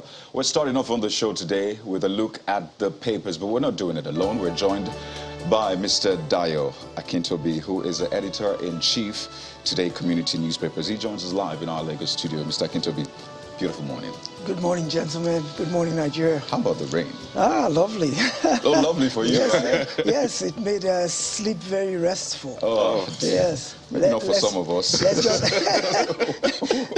Well, we're starting off on the show today with a look at the papers, but we're not doing it alone. We're joined by Mr. Dayo Akintobi, who is the editor-in-chief Today Community Newspapers. He joins us live in our Lagos studio. Mr. Akintobi, beautiful morning. Good morning, gentlemen. Good morning, Nigeria. How about the rain? Ah, lovely. Oh, lovely for you. Yes, it made sleep very restful. Oh, yes. Maybe not for some of us.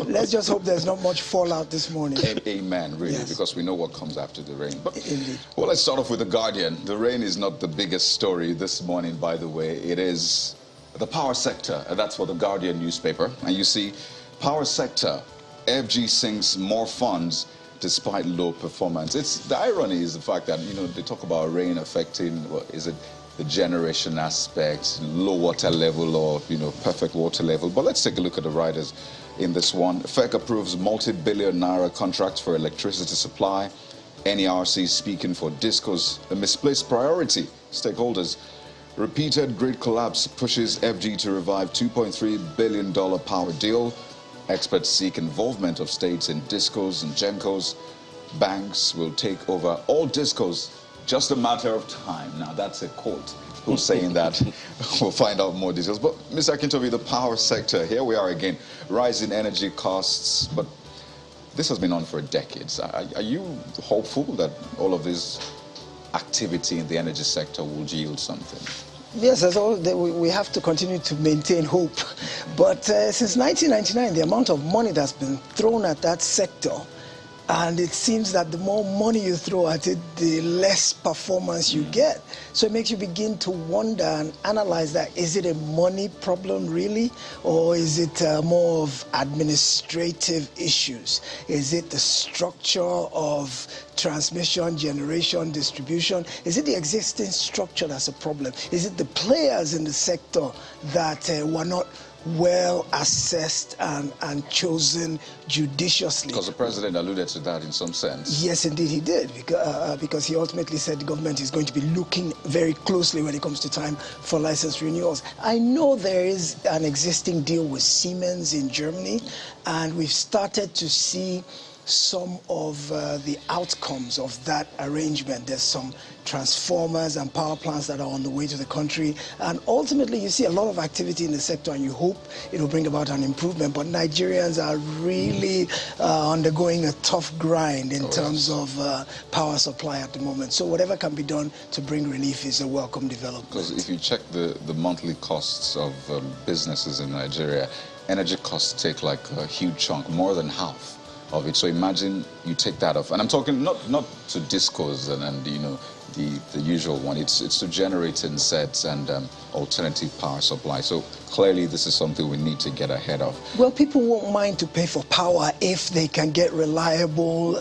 Let's just hope there's not much fallout this morning. Amen, really, yes. Because we know what comes after the rain. But, indeed. Well, let's start off with The Guardian. The rain is not the biggest story this morning, by the way. It is the power sector, and that's for The Guardian newspaper. And you see, power sector, FG sinks more funds despite low performance. The irony is the fact that, you know, they talk about rain affecting, what is it, the generation aspect, low water level or, you know, perfect water level. But let's take a look at the riders in this one. FEC approves multi-billion naira contract for electricity supply. NERC speaking for discos, a misplaced priority. Stakeholders. Repeated grid collapse pushes FG to revive $2.3 billion power deal. Experts seek involvement of states in discos and gencos. Banks will take over all discos, just a matter of time. Now, that's a quote. Who's saying that? We'll find out more details. But, Mr. Akintobi, the power sector, here we are again. Rising energy costs, but this has been on for decades. Are you hopeful that all of this activity in the energy sector will yield something? Yes, as all, we have to continue to maintain hope. But since 1999, the amount of money that's been thrown at that sector, and it seems that the more money you throw at it, the less performance you get. So it makes you begin to wonder and analyze that. Is it a money problem really? Or is it more of administrative issues? Is it the structure of transmission, generation, distribution? Is it the existing structure that's a problem? Is it the players in the sector that were not well assessed and chosen judiciously? Because the president alluded to that in some sense. Yes, indeed he did, because he ultimately said the government is going to be looking very closely when it comes to time for license renewals. I know there is an existing deal with Siemens in Germany, and we've started to see some of the outcomes of that arrangement. There's some transformers and power plants that are on the way to the country, and ultimately you see a lot of activity in the sector, and you hope it will bring about an improvement. But Nigerians are really undergoing a tough grind in terms of power supply at the moment. So whatever can be done to bring relief is a welcome development. Because if you check the monthly costs of businesses in Nigeria, energy costs take like a huge chunk, more than half of it. So imagine you take that off, and I'm talking not to discos and you know the usual one. It's to generating sets and alternative power supply. So clearly this is something we need to get ahead of. Well, people won't mind to pay for power if they can get reliable,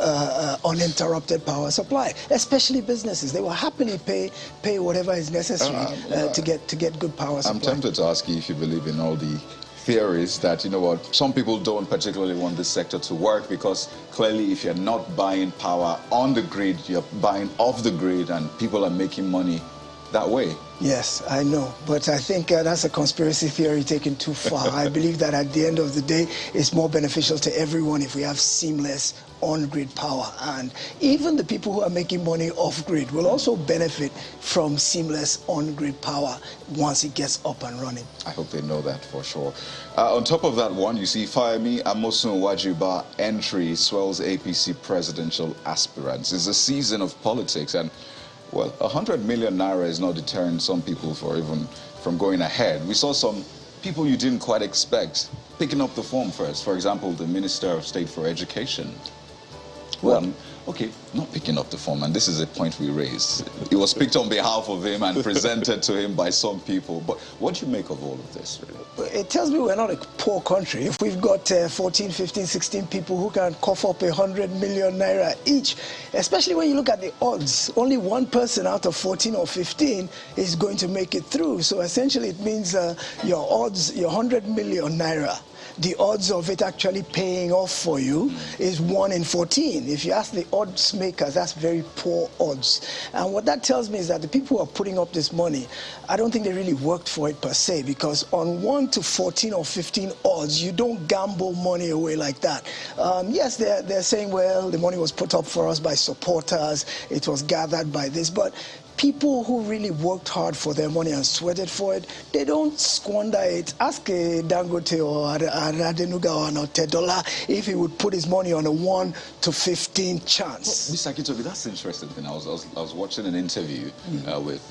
uninterrupted power supply. Especially businesses, they will happily pay whatever is necessary to get good power supply. I'm tempted to ask you if you believe in all the theories that, you know what, some people don't particularly want this sector to work, because clearly if you're not buying power on the grid, you're buying off the grid, and people are making money that way. Yes, I know, but I think that's a conspiracy theory taken too far. I believe that at the end of the day, it's more beneficial to everyone if we have seamless on-grid power, and even the people who are making money off-grid will also benefit from seamless on-grid power once it gets up and running. I hope they know that for sure. On top of that one, you see Fayemi Amosun Wajiba entry swells APC presidential aspirants. It's a season of politics, and well, 100 million naira is not deterring some people from going ahead. We saw some people you didn't quite expect picking up the form first. For example, the Minister of State for Education. Well, okay, not picking up the form, and this is a point we raised. It was picked on behalf of him and presented to him by some people. But what do you make of all of this, really? It tells me we're not a poor country. If we've got 14, 15, 16 people who can cough up 100 million naira each, especially when you look at the odds, only one person out of 14 or 15 is going to make it through. So essentially it means your odds, your 100 million naira the odds of it actually paying off for you is 1 in 14. If you ask the odds makers, that's very poor odds. And what that tells me is that the people who are putting up this money, I don't think they really worked for it per se, because on 1 to 14 or 15 odds, you don't gamble money away like that. Yes, they're saying, well, the money was put up for us by supporters, it was gathered by this, but people who really worked hard for their money and sweated for it, they don't squander it. Ask a Dangote or Adenuga or Tedola if he would put his money on a 1 to 15 chance. Well, Mr. Akintobi, that's interesting thing. I was watching an interview with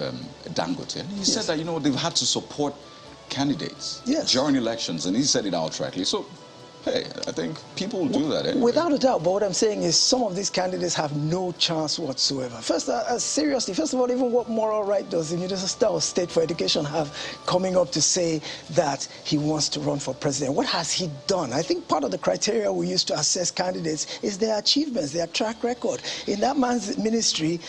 Dangote, and he said that, you know, they've had to support candidates during elections, and he said it outrightly. So, hey, I think people do that anyway. Without a doubt, but what I'm saying is some of these candidates have no chance whatsoever. First, seriously, first of all, even what moral right does the Minister of State for Education have coming up to say that he wants to run for president? What has he done? I think part of the criteria we use to assess candidates is their achievements, their track record. In that man's ministry,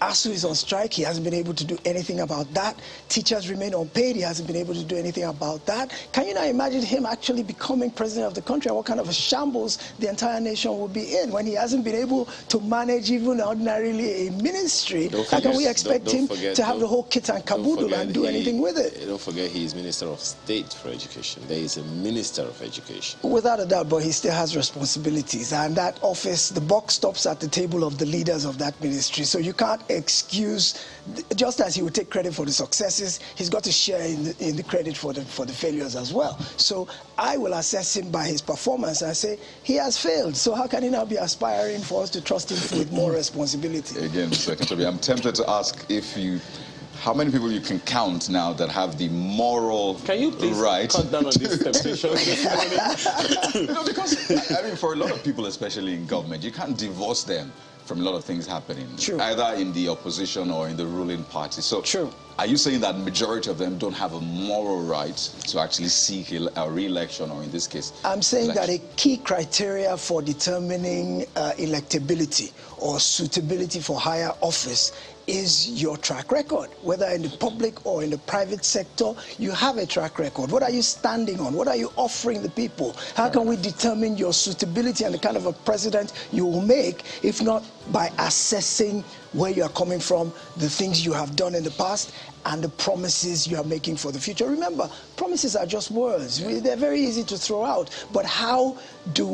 ASU is on strike. He hasn't been able to do anything about that. Teachers remain unpaid. He hasn't been able to do anything about that. Can you now imagine him actually becoming president of the country and what kind of a shambles the entire nation will be in when he hasn't been able to manage even ordinarily a ministry? How can we expect him to have the whole kit and caboodle and do anything with it? Don't forget he is Minister of State for Education. There is a Minister of Education. Without a doubt, but he still has responsibilities. And that office, the buck stops at the table of the leaders of that ministry. So you can't excuse, just as he would take credit for the successes, he's got to share in the credit for the failures as well. So I will assess him by his performance and say he has failed. So how can he now be aspiring for us to trust him with more responsibility? Again, Mr. Akintobi, I'm tempted to ask how many people you can count now that have the moral right? Can you please cut down on this temptation this morning? You know, because, I mean, for a lot of people, especially in government, you can't divorce them from a lot of things happening, either in the opposition or in the ruling party. So are you saying that majority of them don't have a moral right to actually seek a re-election, or in this case, I'm saying that a key criteria for determining electability or suitability for higher office is your track record. Whether in the public or in the private sector, you have a track record. What are you standing on? What are you offering the people? How can we determine your suitability and the kind of a president you will make, if not by assessing where you are coming from, the things you have done in the past, and the promises you are making for the future? Remember, promises are just words. They're very easy to throw out. But how do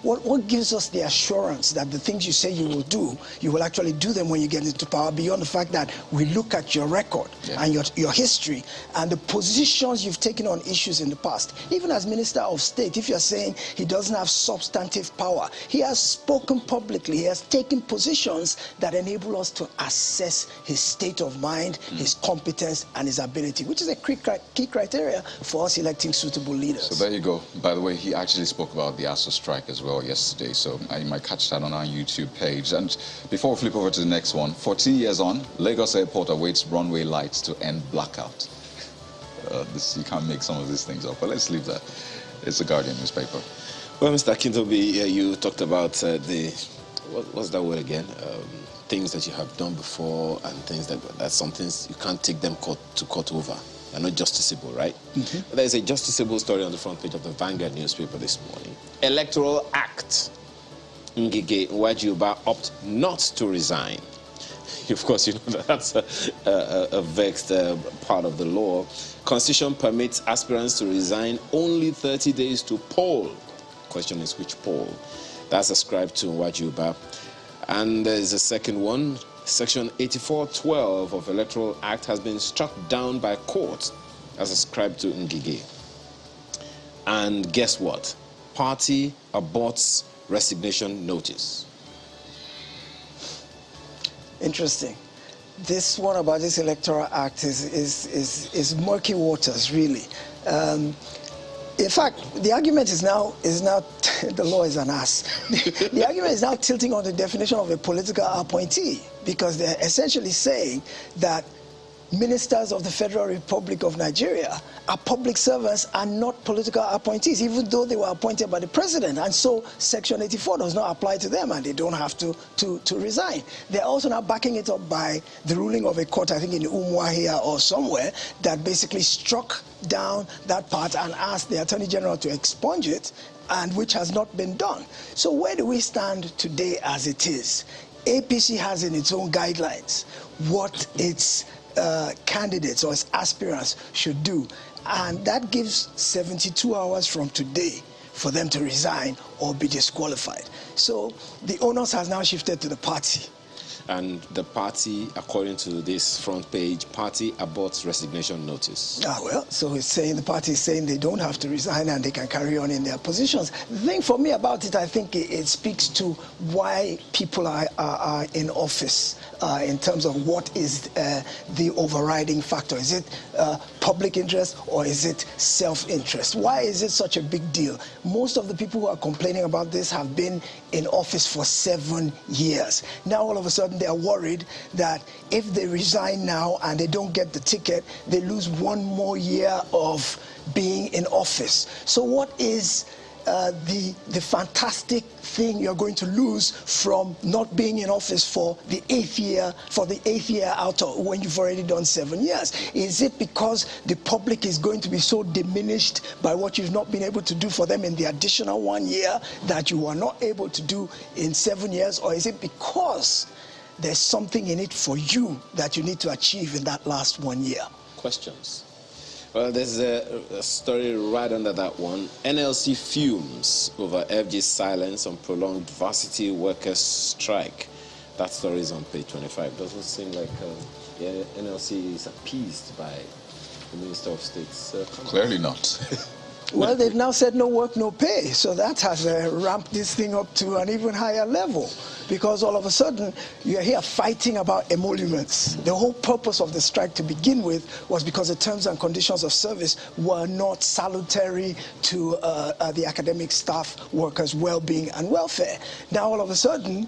what gives us the assurance that the things you say you will do, you will actually do them when you get into power, beyond the fact that we look at your record and your history and the positions you've taken on issues in the past? Even as Minister of State, if you're saying he doesn't have substantive power, he has spoken publicly, he has taken positions that enable us to assess his state of mind, his competence, and his ability, which is a key criteria for us electing suitable leaders. So there you go. By the way, he actually spoke about the ASU strike as well yesterday, so you might catch that on our YouTube page. And before we flip over to the next one, 14 years on, Lagos Airport awaits runway lights to end blackout. You can't make some of these things up, but let's leave that. It's the Guardian newspaper. Well, Mr. Akintobi, you talked about what's that word again? Things that you have done before, and things that some things you can't take them to court over. They're not justiciable, right? But there's a justiciable story on the front page of the Vanguard newspaper this morning. Electoral Act. Ngige Nwajiuba opt not to resign. Of course, you know that's a vexed part of the law. Constitution permits aspirants to resign only 30 days to poll. Question is, which poll? That's ascribed to Nwajiuba. And there's a second one. Section 8412 of Electoral Act has been struck down by court as ascribed to Ngige. And guess what? Party aborts resignation notice. Interesting. This one about this Electoral Act is murky waters, really. In fact, the argument is now the law is an ass. The argument is now tilting on the definition of a political appointee, because they're essentially saying that ministers of the Federal Republic of Nigeria are public servants and not political appointees, even though they were appointed by the president. And so Section 84 does not apply to them, and they don't have to resign. They're also now backing it up by the ruling of a court, I think in Umuahia or somewhere, that basically struck down that part and asked the Attorney General to expunge it, and which has not been done. So where do we stand today as it is? APC has in its own guidelines what its candidates or its aspirants should do, and that gives 72 hours from today for them to resign or be disqualified. So the onus has now shifted to the party. And the party, according to this front page, party aborts resignation notice. Well, so it's saying, the party is saying they don't have to resign and they can carry on in their positions. The thing for me about it, I think it speaks to why people are in office in terms of what is the overriding factor. Is it public interest or is it self-interest? Why is it such a big deal? Most of the people who are complaining about this have been in office for 7 years. Now all of a sudden they are worried that if they resign now and they don't get the ticket, they lose 1 more year of being in office. So what is the fantastic thing you're going to lose from not being in office for the 8th year out of when you've already done 7 years? Is it because the public is going to be so diminished by what you've not been able to do for them in the additional 1 year that you are not able to do in 7 years? Or is it because there's something in it for you that you need to achieve in that last 1 year? Questions? Well, there's a story right under that one. NLC fumes over FG's silence on prolonged varsity workers' strike. That story is on page 25. Doesn't seem like NLC is appeased by the Minister of State's Clearly not. Well, they've now said no work, no pay. So that has ramped this thing up to an even higher level, because all of a sudden you're here fighting about emoluments. The whole purpose of the strike to begin with was because the terms and conditions of service were not salutary to the academic staff workers' well-being and welfare. Now all of a sudden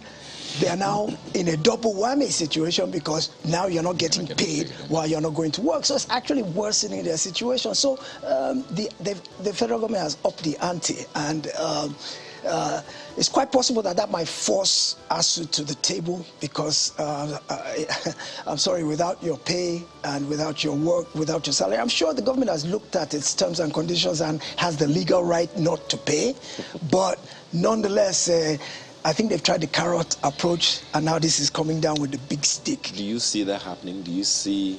they are now in a double whammy situation, because now you're not getting paid while you're not going to work. So it's actually worsening their situation. So the federal government has upped the ante, and it's quite possible that might force ASU to the table, because I'm sorry, without your pay and without your work, without your salary, I'm sure the government has looked at its terms and conditions and has the legal right not to pay. But nonetheless, I think they've tried the carrot approach, and now this is coming down with the big stick. Do you see that happening? Do you see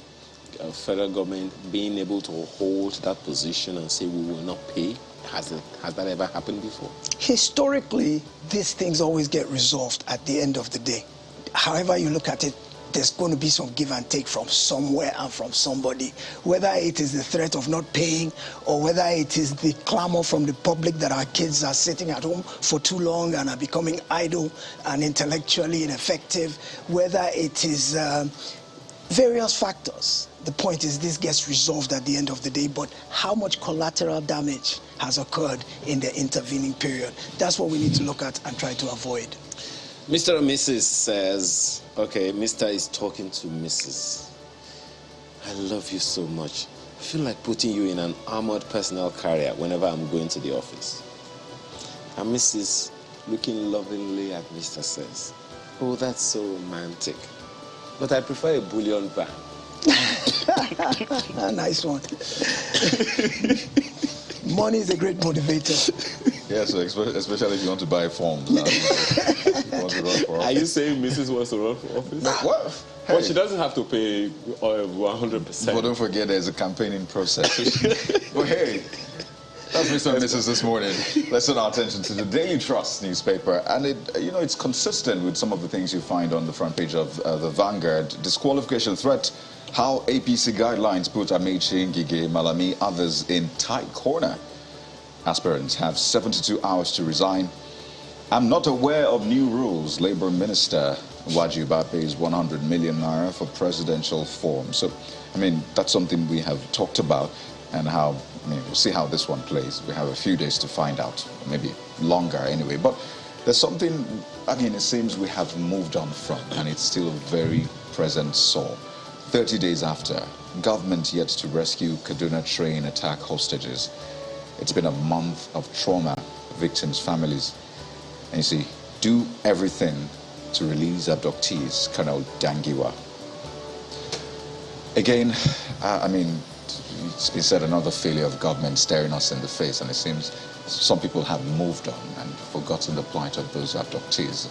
federal government being able to hold that position and say we will not pay? Has that ever happened before? Historically, these things always get resolved at the end of the day. However you look at it, there's going to be some give and take from somewhere and from somebody, whether it is the threat of not paying or whether it is the clamor from the public that our kids are sitting at home for too long and are becoming idle and intellectually ineffective, whether it is various factors. The point is this gets resolved at the end of the day, but how much collateral damage has occurred in the intervening period? That's what we need to look at and try to avoid. Mr. and Mrs. says, okay, Mr. is talking to Mrs. I love you so much. I feel like putting you in an armored personnel carrier whenever I'm going to the office. And Mrs., looking lovingly at Mr. says, oh, that's so romantic. But I prefer a bullion van. Nice one. Money is a great motivator. Yeah, so especially if you want to buy forms. Are you saying Mrs. wants to run for office? What? Hey. Well, she doesn't have to pay 100%. But don't forget there's a campaigning process. But hey, that's Mr. and Mrs. this morning. Let's turn our attention to the Daily Trust newspaper. And it's consistent with some of the things you find on the front page of the Vanguard. Disqualification threat, how APC guidelines put Amechi, Ngige, Malami, others in tight corner. Aspirants have 72 hours to resign. I'm not aware of new rules. Labour Minister Wajiba pays 100 million naira for presidential form. So, that's something we have talked about, and we'll see how this one plays. We have a few days to find out, maybe longer anyway. But there's something, it seems we have moved on from, and it's still very present sore. 30 days after, government yet to rescue Kaduna train attack hostages. It's been a month of trauma, victims' families. And you see, do everything to release abductees, Colonel Dangiwa. Again, I mean, it's been said, another failure of government staring us in the face, and it seems some people have moved on and forgotten the plight of those abductees.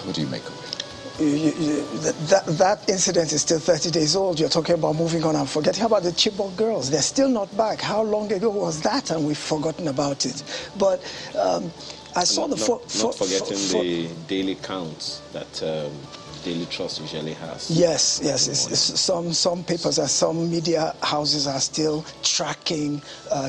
What do you make of it? That incident is still 30 days old. You're talking about moving on and forgetting. How about the Chibok girls? They're still not back. How long ago was that? And we've forgotten about it. But I saw not forgetting the daily counts that Daily Trust usually has. Yes. Some papers and some media houses are still tracking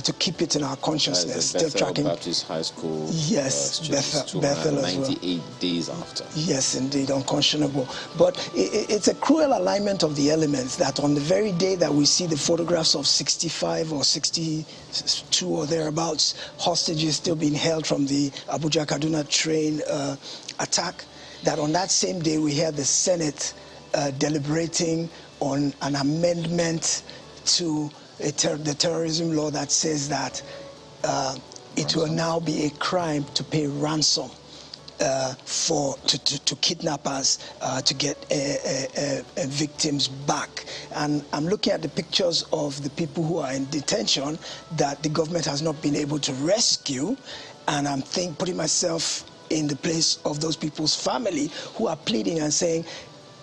to keep it in our consciousness. Bethel Still tracking. Baptist High School. Yes, Bethel as well. 98 days after. Yes, indeed, unconscionable. But it's a cruel alignment of the elements that on the very day that we see the photographs of 65 or 62 or thereabouts hostages still being held from the Abuja-Kaduna train attack, that on that same day we had the Senate deliberating on an amendment to the terrorism law that says that it will now be a crime to pay ransom to kidnappers to get victims back. And I'm looking at the pictures of the people who are in detention that the government has not been able to rescue, and I'm putting myself in the place of those people's family who are pleading and saying,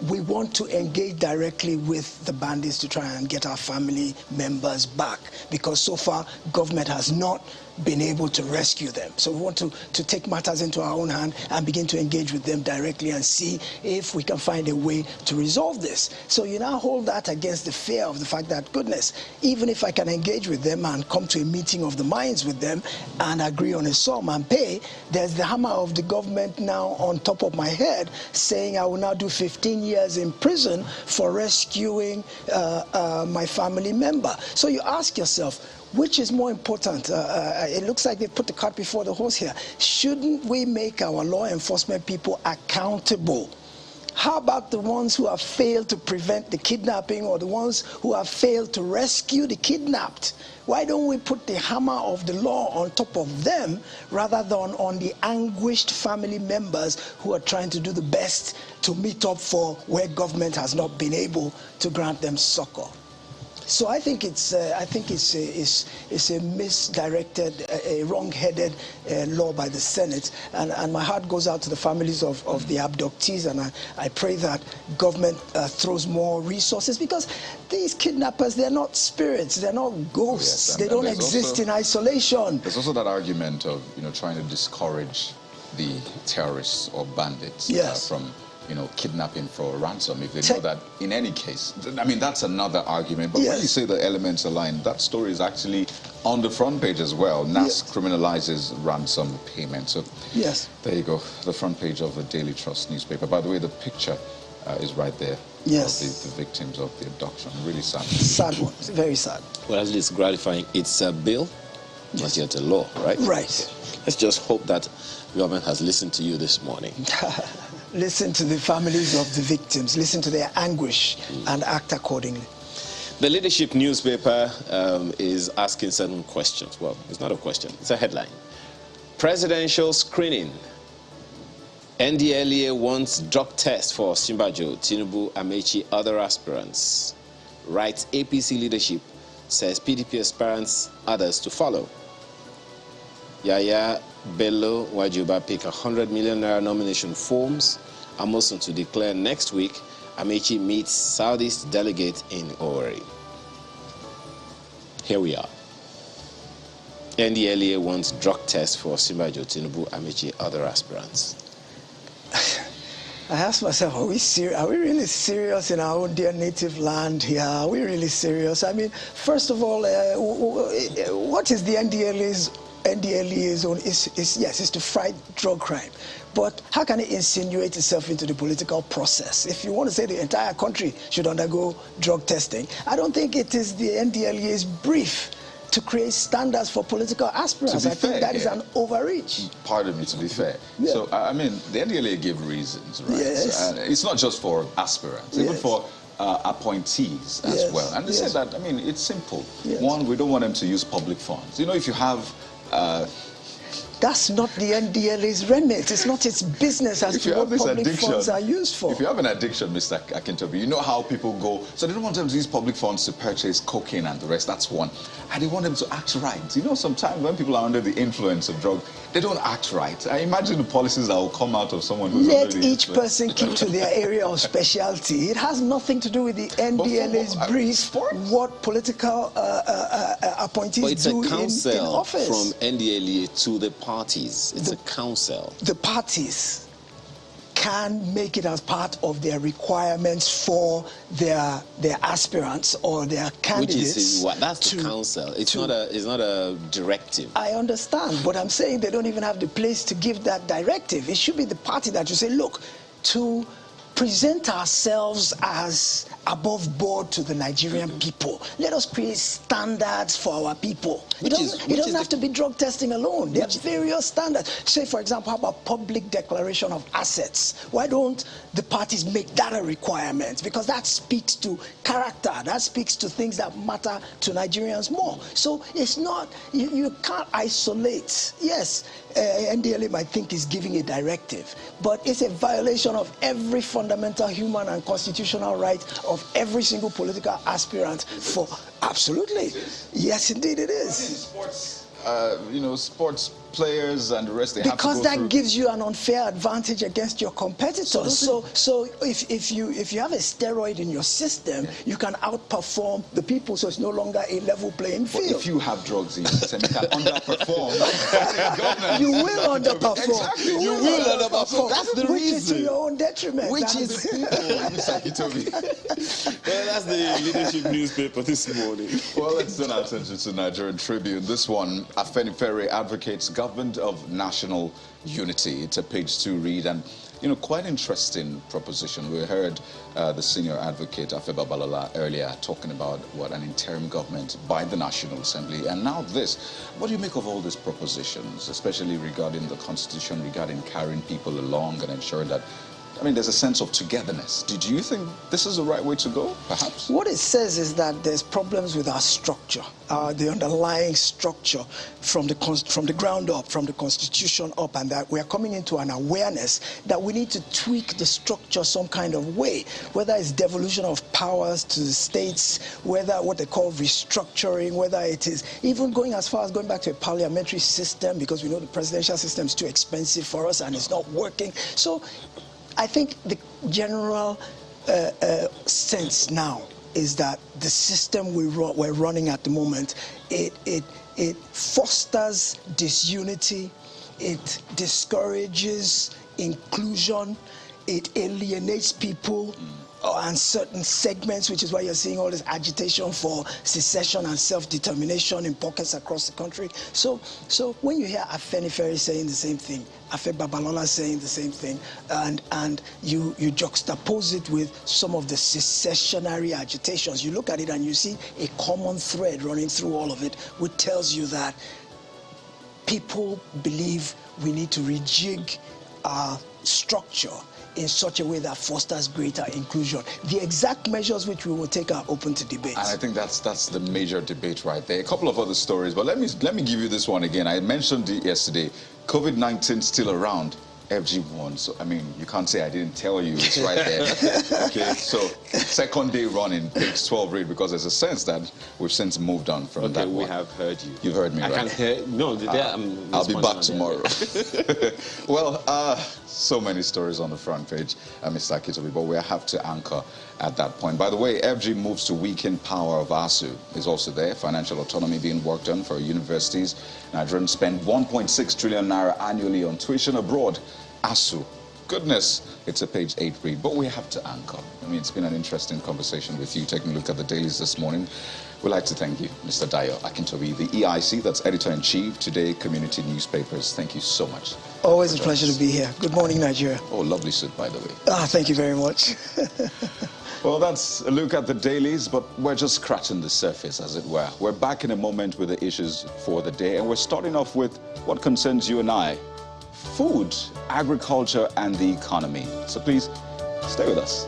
we want to engage directly with the bandits to try and get our family members back, because so far government has not been able to rescue them. So we want to take matters into our own hand and begin to engage with them directly and see if we can find a way to resolve this. So you now hold that against the fear of the fact that, goodness, even if I can engage with them and come to a meeting of the minds with them and agree on a sum and pay, there's the hammer of the government now on top of my head saying I will now do 15 years in prison for rescuing my family member. So you ask yourself, which is more important? It looks like they put the cart before the horse here. Shouldn't we make our law enforcement people accountable? How about the ones who have failed to prevent the kidnapping, or the ones who have failed to rescue the kidnapped? Why don't we put the hammer of the law on top of them rather than on the anguished family members who are trying to do the best to meet up for where government has not been able to grant them succor? So I think it's a misdirected, a wrong-headed law by the Senate, and my heart goes out to the families of the abductees, and I pray that government throws more resources, because these kidnappers, they're not spirits, they're not ghosts, yes, they don't exist in isolation. There's also that argument of trying to discourage the terrorists or bandits from kidnapping for ransom, if they know that in any case. I mean, that's another argument. But when you say the elements align, that story is actually on the front page as well. NAS criminalizes ransom payment. So there you go, the front page of the Daily Trust newspaper. By the way, the picture is right there. Yes. Of the victims of the abduction. Really sad. Sad one. Very sad. Well, at least gratifying. It's a bill, not yet a law, right? Right. Let's just hope that the government has listened to you this morning. Listen to the families of the victims, listen to their anguish, and act accordingly. The Leadership newspaper is asking certain questions. Well, it's not a question, it's a headline. Presidential screening. NDLEA wants drug test for Simbajo, Tinubu, Amechi, other aspirants. Writes APC leadership, says PDP aspirants, others to follow. Yaya Bello Wajuba pick 100 million naira nomination forms. Amoson to declare next week. Amechi meets Southeast delegate in Oweri. Here we are. NDLEA wants drug test for Simbajo, Tinubu, Amechi, other aspirants. I asked myself, are we really serious in our own dear native land here? Are we really serious? I mean, first of all, what is the NDLEA's own? It's to fight drug crime. But how can it insinuate itself into the political process? If you want to say the entire country should undergo drug testing, I don't think it is the NDLEA's brief to create standards for political aspirants. I think that is an overreach. Pardon me, to be fair. Yeah. So, I mean, the NDLEA give reasons, right? Yes. And it's not just for aspirants, even for appointees as well. And they said that, I mean, it's simple. One, we don't want them to use public funds. You know, if you have... That's not the NDLA's remit. It's not its business as to what public funds are used for. If you have an addiction, Mr. Akintobi, you know how people go. So they don't want them to use public funds to purchase cocaine and the rest. That's one. And they want them to act right. You know, sometimes when people are under the influence of drugs, they don't act right. I imagine the policies that will come out of someone who's under the influence. Let each person keep to their area of specialty. It has nothing to do with the NDLA's brief, what political appointees do in office. From NDLA to the parties. It's a council. The parties can make it as part of their requirements for their aspirants or their candidates. Which is what? That's the council. It's not a directive. I understand, but I'm saying they don't even have the place to give that directive. It should be the party that you say, look, to present ourselves as above board to the Nigerian people. Let us create standards for our people. It doesn't have to be drug testing alone. There are various standards. Say, for example, how about public declaration of assets? Why don't the parties make that a requirement? Because that speaks to character. That speaks to things that matter to Nigerians more. So it's not, you can't isolate. Yes, NDLA might think is giving a directive, but it's a violation of every fundamental human and constitutional right of every single political aspirant for... Absolutely. Yes, indeed it is. Sports, you know, sports players and the rest, they have to go because that through. gives you an unfair advantage against your competitors. So if you have a steroid in your system, you can outperform the people, so it's no longer a level playing field. But if you have drugs in your system, you can underperform. You will underperform. Exactly. You will underperform. That's the reason. Which is to your own detriment. Which is well, that's the leadership newspaper this morning. Well, let's turn our attention to Nigerian Tribune. This one, Afenifere advocates government of national unity. It's a page 2 read, and you know, quite interesting proposition. We heard the senior advocate Afe Babalola earlier talking about what an interim government by the National Assembly, and now this. What do you make of all these propositions, especially regarding the Constitution, regarding carrying people along and ensuring that, I mean, there's a sense of togetherness. Do you think this is the right way to go, perhaps? What it says is that there's problems with our structure, the underlying structure from the ground up, from the Constitution up, and that we are coming into an awareness that we need to tweak the structure some kind of way, whether it's devolution of powers to the states, whether what they call restructuring, whether it is even going as far as going back to a parliamentary system, because we know the presidential system is too expensive for us and it's not working. So I think the general sense now is that the system we're running at the moment, it fosters disunity, it discourages inclusion, it alienates people and certain segments, which is why you're seeing all this agitation for secession and self-determination in pockets across the country. So when you hear Afenifere saying the same thing, Afe Babalola saying the same thing, and you juxtapose it with some of the secessionary agitations, you look at it and you see a common thread running through all of it, which tells you that people believe we need to rejig our structure in such a way that fosters greater inclusion. The exact measures which we will take are open to debate. And I think that's the major debate right there. A couple of other stories, but let me give you this one again. I mentioned it yesterday. COVID-19 still around. FG1. So, I mean, you can't say I didn't tell you. It's right there. Okay, so second day running, page 12 read, because there's a sense that we've since moved on from that one. We have heard you. You've heard me, right? I can hear. No, I'll be back tomorrow. Well, so many stories on the front page, Mr. Akintobi, but we have to anchor at that point. By the way, FG moves to weaken power of ASU is also there. Financial autonomy being worked on for universities. Nigerians spend 1.6 trillion naira annually on tuition abroad. ASU. Goodness, it's a page 8 read, but we have to anchor. I mean, it's been an interesting conversation with you, taking a look at the dailies this morning. We'd like to thank you, Mr. Dayo Akintobi, the EIC, that's Editor-in-Chief, Today Community Newspapers. Thank you so much. Always a pleasure to be here. Good morning, Nigeria. Oh, lovely suit, by the way. Thank you very much. Well, that's a look at the dailies, but we're just scratching the surface, as it were. We're back in a moment with the issues for the day, and we're starting off with what concerns you and I: food, agriculture, and the economy. So please, stay with us.